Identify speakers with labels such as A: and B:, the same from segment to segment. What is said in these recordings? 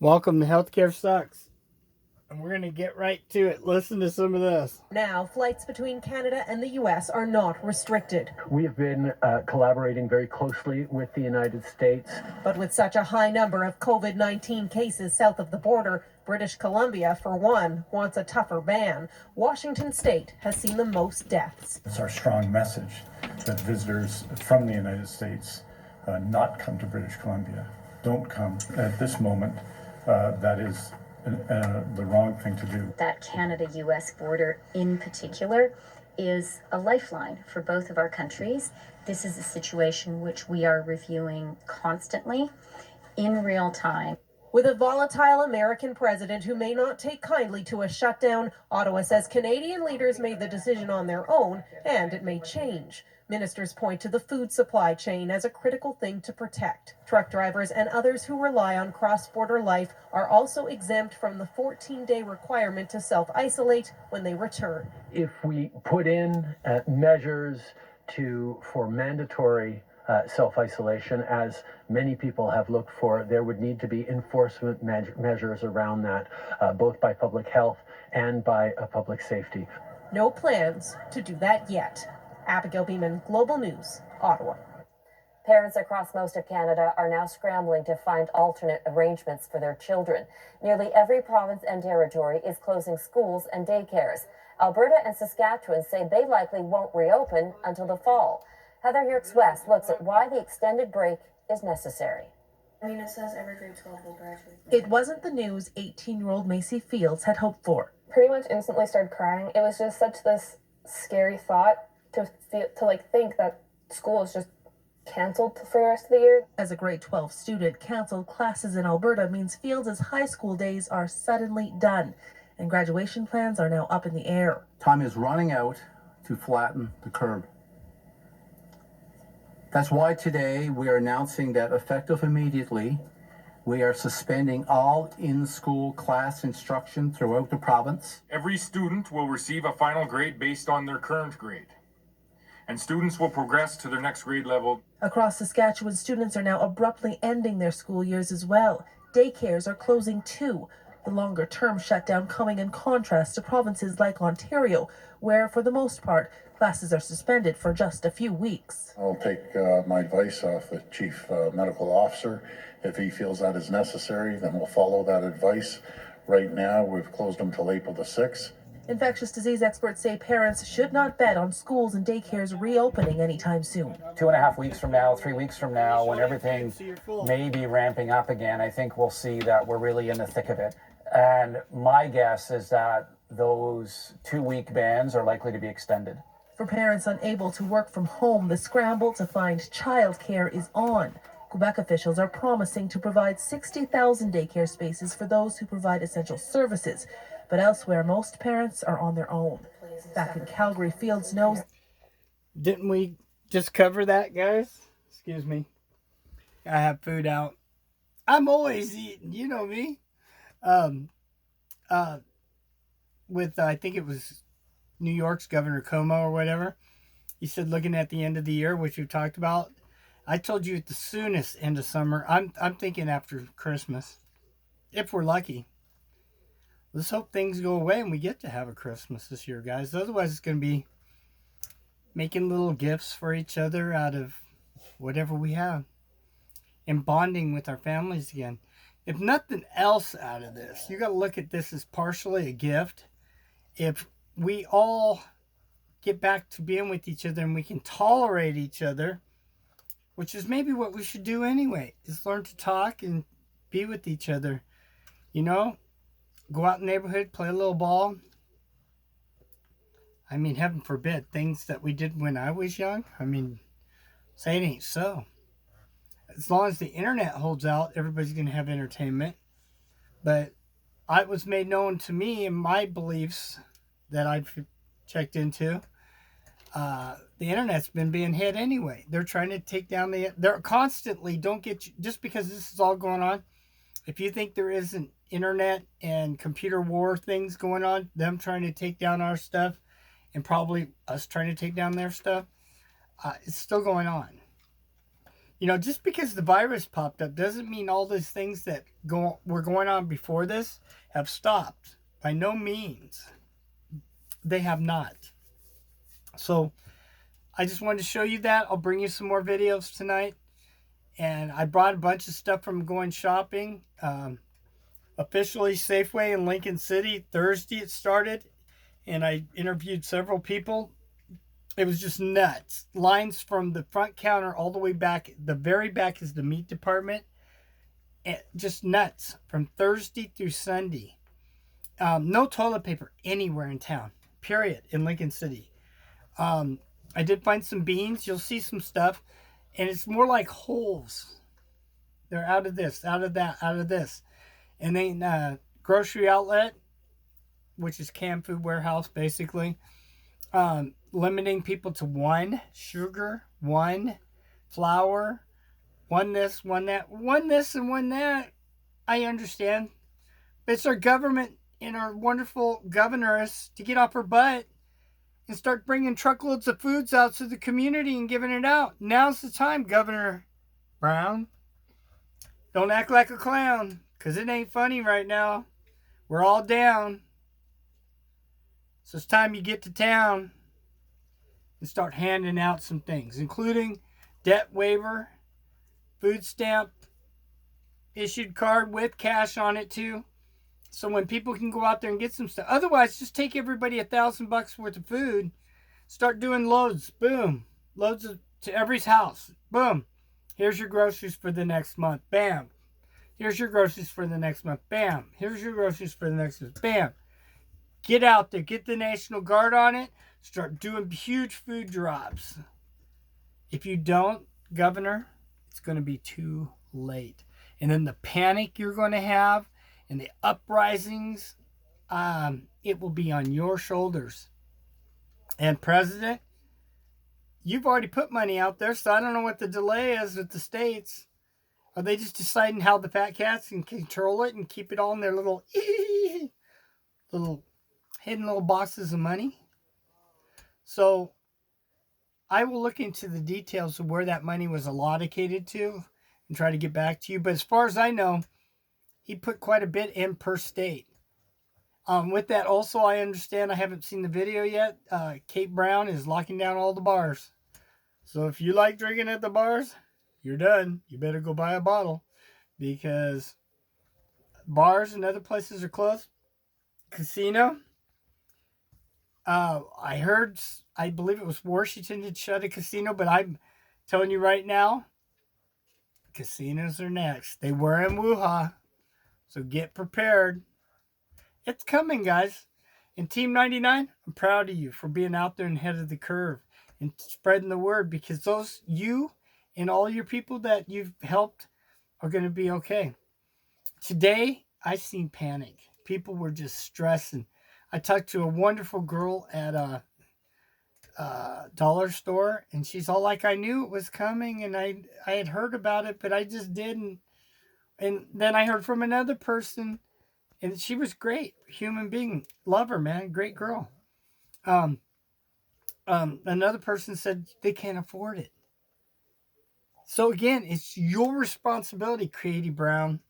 A: Welcome to Healthcare Sucks. And we're going to get right to it. Listen to some of this.
B: Now, flights between Canada and the U.S. are not restricted.
C: We have been collaborating very closely with the United States.
B: But with such a high number of COVID-19 cases south of the border, British Columbia, for one, wants a tougher ban. Washington State has seen the most deaths.
D: It's our strong message that visitors from the United States not come to British Columbia. Don't come at this moment. That is the wrong thing to do.
E: That Canada-US border in particular is a lifeline for both of our countries. This is a situation which we are reviewing constantly in real time.
B: With a volatile American president who may not take kindly to a shutdown, Ottawa says Canadian leaders made the decision on their own, and it may change. Ministers point to the food supply chain as a critical thing to protect. Truck drivers and others who rely on cross-border life are also exempt from the 14-day requirement to self-isolate when they return.
C: If we put in measures for mandatory self-isolation, as many people have looked for, there would need to be enforcement measures around that, both by public health and by public safety.
B: No plans to do that yet. Abigail Beeman, Global News, Ottawa.
F: Parents across most of Canada are now scrambling to find alternate arrangements for their children. Nearly every province and territory is closing schools and daycares. Alberta and Saskatchewan say they likely won't reopen until the fall. Heather Yerkes-West looks at why the extended break is necessary.
G: I mean, it says every grade 12 will graduate.
B: It wasn't the news 18-year-old Macy Fields had hoped for.
G: Pretty much instantly started crying. It was just such this scary thought to think that school is just canceled for the rest of the year.
B: As a grade 12 student, canceled classes in Alberta means Fields' high school days are suddenly done, and graduation plans are now up in the air.
H: Time is running out to flatten the curve. That's why today we are announcing that effective immediately, we are suspending all in-school class instruction throughout the province.
I: Every student will receive a final grade based on their current grade, and students will progress to their next grade level.
B: Across Saskatchewan, students are now abruptly ending their school years as well. Daycares are closing too. The longer-term shutdown coming in contrast to provinces like Ontario, where, for the most part, classes are suspended for just a few weeks.
J: I'll take my advice off the chief medical officer. If he feels that is necessary, then we'll follow that advice. Right now, we've closed them till April the 6th.
B: Infectious disease experts say parents should not bet on schools and daycares reopening anytime soon.
K: 2.5 weeks from now, 3 weeks from now, when everything may be ramping up again, I think we'll see that we're really in the thick of it. And my guess is that those 2-week bans are likely to be extended.
B: For parents unable to work from home, the scramble to find childcare is on. Quebec officials are promising to provide 60,000 daycare spaces for those who provide essential services. But elsewhere, most parents are on their own. Back in Calgary, Fields knows.
A: Didn't we just cover that, guys? Excuse me. I have food out. I'm always eating. You know me. With, I think it was New York's Governor Cuomo or whatever. He said looking at the end of the year, which we've talked about. I told you at the soonest end of summer. I'm thinking after Christmas. If we're lucky. Let's hope things go away and we get to have a Christmas this year, guys. Otherwise, it's going to be making little gifts for each other out of whatever we have. And bonding with our families again. If nothing else out of this, you got to look at this as partially a gift. If we all get back to being with each other and we can tolerate each other, which is maybe what we should do anyway, is learn to talk and be with each other. You know? Go out in the neighborhood, play a little ball. I mean, heaven forbid, things that we did when I was young. I mean, say it ain't so. As long as the internet holds out, everybody's going to have entertainment. But it was made known to me and my beliefs that I've checked into. The internet's been being hit anyway. They're trying to take down they're constantly, just because this is all going on. If you think there isn't internet and computer war things going on, them trying to take down our stuff and probably us trying to take down their stuff, it's still going on. You know, just because the virus popped up doesn't mean all those things that were going on before this have stopped. By no means. They have not. So I just wanted to show you that. I'll bring you some more videos tonight. And I brought a bunch of stuff from going shopping. Officially Safeway in Lincoln City. Thursday it started. And I interviewed several people. It was just nuts. Lines from the front counter all the way back. The very back is the meat department. And just nuts. From Thursday through Sunday. No toilet paper anywhere in town. Period. In Lincoln City. I did find some beans. You'll see some stuff. And it's more like holes. They're out of this, out of that, out of this. And then grocery outlet, which is canned food warehouse, basically. Limiting people to 1 sugar, 1 flour, 1 this, 1 that, 1 this and 1 that. I understand. But it's our government and our wonderful governess to get off her butt and start bringing truckloads of foods out to the community and giving it out. Now's the time, Governor Brown. Don't act like a clown, because it ain't funny right now. We're all down. So it's time you get to town and start handing out some things, including debt waiver, food stamp, issued card with cash on it too. So when people can go out there and get some stuff. Otherwise, just take everybody $1,000 worth of food. Start doing loads. Boom. Loads to everybody's house. Boom. Here's your groceries for the next month. Bam. Here's your groceries for the next month. Bam. Here's your groceries for the next month. Bam. Get out there. Get the National Guard on it. Start doing huge food drops. If you don't, Governor, it's going to be too late. And then the panic you're going to have and the uprisings, it will be on your shoulders. And President, you've already put money out there, so I don't know what the delay is with the states. Are they just deciding how the fat cats can control it and keep it all in their little hidden little boxes of money? So I will look into the details of where that money was allocated to and try to get back to you. But as far as I know, he put quite a bit in per state. With that also, I understand, I haven't seen the video yet, Kate Brown is locking down all the bars. So if you like drinking at the bars, you're done. You better go buy a bottle, because bars and other places are closed. Casino. I heard, I believe it was Washington that shut a casino, but I'm telling you right now, casinos are next. They were in Wuhan. So get prepared. It's coming, guys. And Team 99, I'm proud of you for being out there and ahead of the curve and spreading the word, because you and all your people that you've helped are going to be okay. Today, I seen panic. People were just stressing. I talked to a wonderful girl at a dollar store, and she's all like, I knew it was coming, and I had heard about it, but I just didn't. And then I heard from another person, and she was great. Human being. Love her, man. Great girl. Another person said they can't afford it. So again, it's your responsibility, Katie Brown.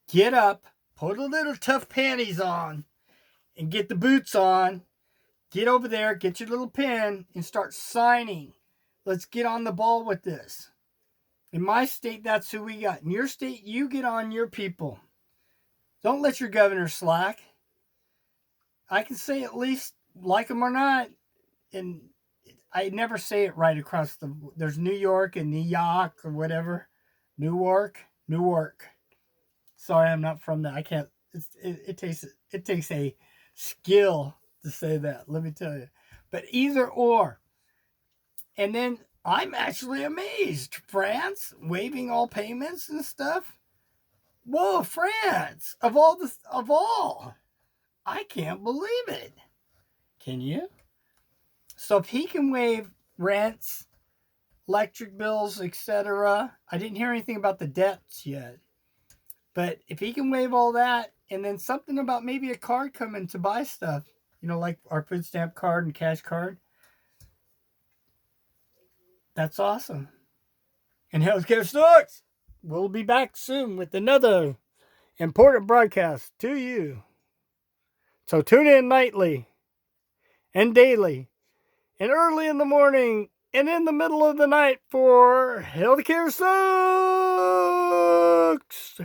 A: Get up, put a little tough panties on, and get the boots on. Get over there, get your little pen, and start signing. Let's get on the ball with this. In my state, that's who we got. In your state, you get on your people. Don't let your governor slack. I can say at least, like him or not, and I never say it right across there's New York and New York or whatever. Newark. Sorry, I'm not from that. I can't, it takes a skill to say that, let me tell you. But either or. And then I'm actually amazed. France waiving all payments and stuff. Whoa, France! Of all. I can't believe it. Can you? So if he can waive rents, electric bills, etc. I didn't hear anything about the debts yet. But if he can waive all that, and then something about maybe a card coming to buy stuff, like our food stamp card and cash card, that's awesome. And Healthcare Sucks! We'll be back soon with another important broadcast to you. So tune in nightly and daily and early in the morning and in the middle of the night for Healthcare Sucks!